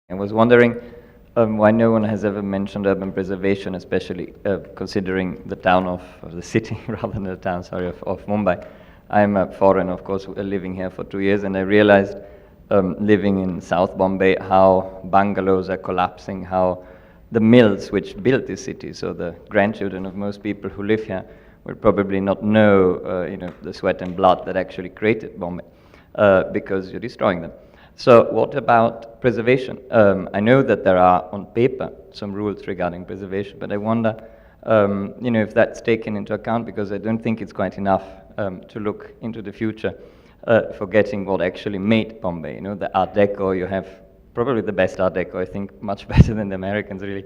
I was wondering why no one has ever mentioned urban preservation, especially considering the town of the city rather than the town, sorry, of Mumbai. I'm a foreigner, of course, living here for 2 years, and I realized living in South Bombay how bungalows are collapsing, how the mills which built this city, so the grandchildren of most people who live here will probably not know, the sweat and blood that actually created Bombay, because you're destroying them. So what about preservation? I know that there are on paper some rules regarding preservation, but I wonder, if that's taken into account, because I don't think it's quite enough to look into the future, forgetting what actually made Bombay. The Art Deco, you have probably the best Art Deco, I think, much better than the Americans really,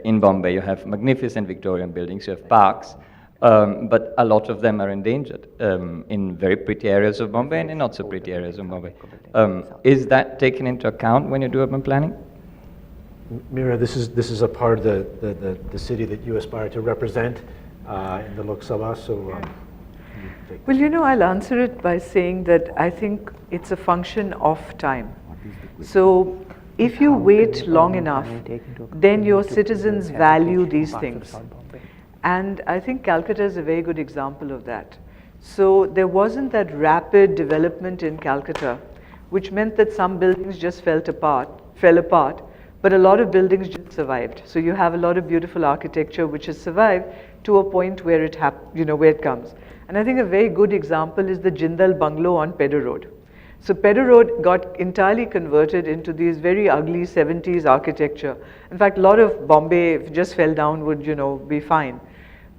in Bombay. You have magnificent Victorian buildings, you have parks, but a lot of them are endangered in very pretty areas of Bombay and in not so pretty areas of Bombay. Is that taken into account when you do urban planning? Meera, this is a part of the city that you aspire to represent in the Lok Sabha, so well, I'll answer it by saying that I think it's a function of time. So if you wait long enough, then your citizens value these things. And I think Calcutta is a very good example of that. So there wasn't that rapid development in Calcutta, which meant that some buildings just fell apart, but a lot of buildings just survived. So you have a lot of beautiful architecture which has survived to a point where where it comes. And I think a very good example is the Jindal bungalow on Pedder Road. So Pedder Road got entirely converted into these very ugly 70s architecture. In fact, a lot of Bombay, if it just fell down, would be fine.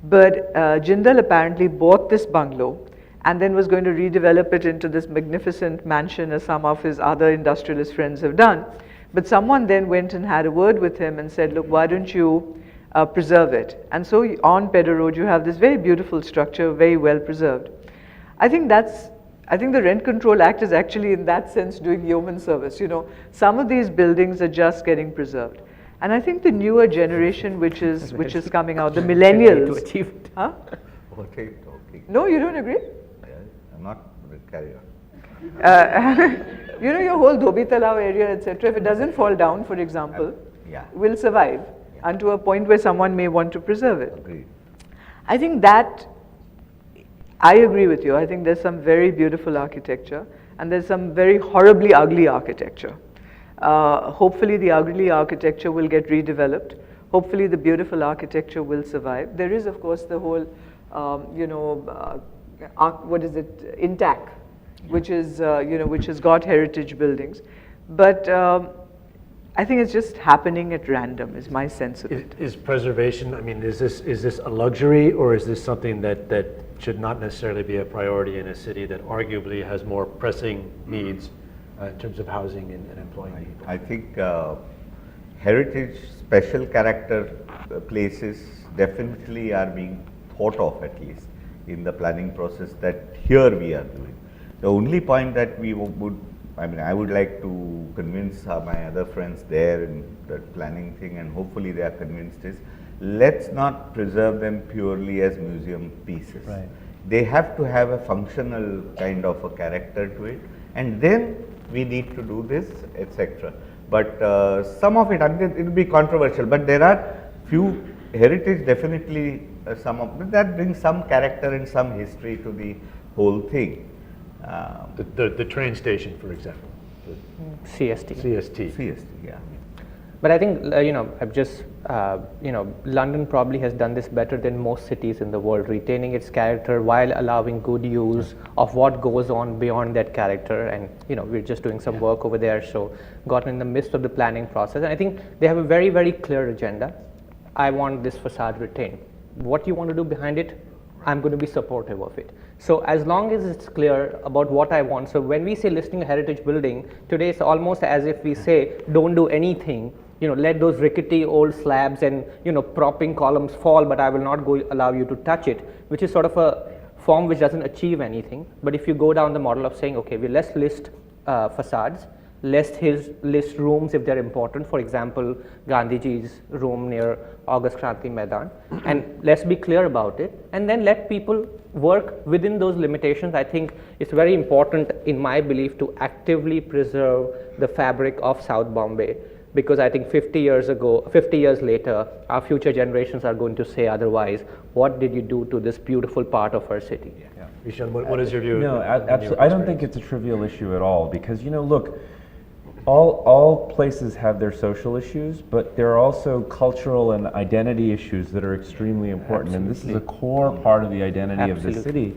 But Jindal apparently bought this bungalow and then was going to redevelop it into this magnificent mansion, as some of his other industrialist friends have done. But someone then went and had a word with him and said, look, why don't you preserve it? And so on Pedder Road, you have this very beautiful structure, very well preserved. I think the Rent Control Act is actually, in that sense, doing yeoman service. Some of these buildings are just getting preserved. And I think the newer generation which is coming out, the millennials. To achieve it. Huh? Okay. No, you don't agree? I'm not carry on. Your whole Dhobi Talao area, etc., if it doesn't fall down, for example, will survive unto a point where someone may want to preserve it. Agreed. I think that, I agree with you. I think there's some very beautiful architecture and there's some very horribly ugly architecture. Hopefully the ugly architecture will get redeveloped. Hopefully the beautiful architecture will survive. There is, of course, the whole, INTAC, which has got heritage buildings. But I think it's just happening at random, is my sense of it. is preservation, is this a luxury, or is this something that should not necessarily be a priority in a city that arguably has more pressing needs in terms of housing and employing people? I think heritage, special character places definitely are being thought of, at least in the planning process that here we are doing. The only point that we would, I would like to convince my other friends there in the planning thing, and hopefully they are convinced, is let's not preserve them purely as museum pieces. Right. They have to have a functional kind of a character to it, and then we need to do this, etc. But some of it, it will be controversial, but there are few heritage, definitely some of that brings some character and some history to the whole thing. The train station, for example. CST. CST, yeah. But I think, I've just, London probably has done this better than most cities in the world, retaining its character while allowing good use of what goes on beyond that character. And, we're just doing some work over there, so gotten in the midst of the planning process. And I think they have a very, very clear agenda. I want this facade retained. What you want to do behind it, I'm going to be supportive of it. So as long as it's clear about what I want. So when we say listing a heritage building, today it's almost as if we say, don't do anything, let those rickety old slabs and, propping columns fall, but I will not allow you to touch it, which is sort of a form which doesn't achieve anything. But if you go down the model of saying, okay, let's list facades, list rooms if they're important. For example, Gandhiji's room near August Kranti Maidan, and let's be clear about it, and then let people work within those limitations. I think it's very important, in my belief, to actively preserve the fabric of South Bombay, because I think 50 years later, our future generations are going to say otherwise. What did you do to this beautiful part of our city? Yeah. Vishaan, what is your view? No, absolutely. I don't think it's a trivial issue at all, because, look, all places have their social issues, but there are also cultural and identity issues that are extremely important. And this is a core part of the identity of the city.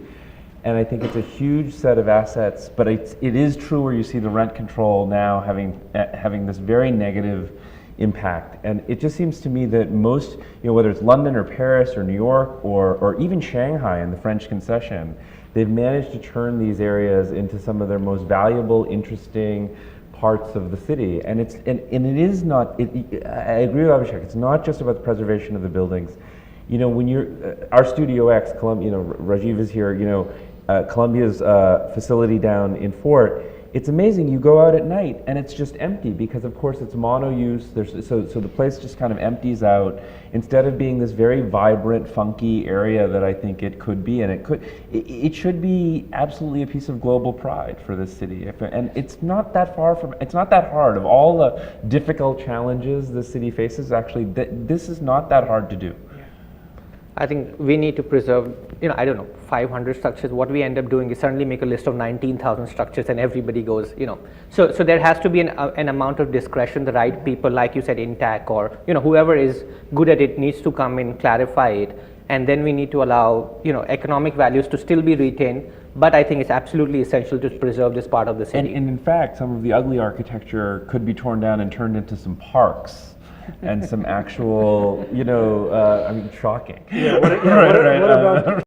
And I think it's a huge set of assets, but it is true where you see the rent control now having this very negative impact. And it just seems to me that most, whether it's London or Paris or New York or even Shanghai in the French concession, they've managed to turn these areas into some of their most valuable, interesting parts of the city. And it is not, I agree with Abhishek, it's not just about the preservation of the buildings. When you're, our Studio X, Rajiv is here, Columbia's facility down in Fort, it's amazing. You go out at night and it's just empty because, of course, it's mono-use. So the place just kind of empties out instead of being this very vibrant, funky area that I think it could be. And it should be absolutely a piece of global pride for this city. And it's not that hard. Of all the difficult challenges the city faces, actually, this is not that hard to do. I think we need to preserve, 500 structures. What we end up doing is suddenly make a list of 19,000 structures and everybody goes, So there has to be an amount of discretion. The right people, like you said, INTAC or, whoever is good at it needs to come in, clarify it. And then we need to allow, economic values to still be retained. But I think it's absolutely essential to preserve this part of the city. And in fact, some of the ugly architecture could be torn down and turned into some parks. And some actual, shocking. What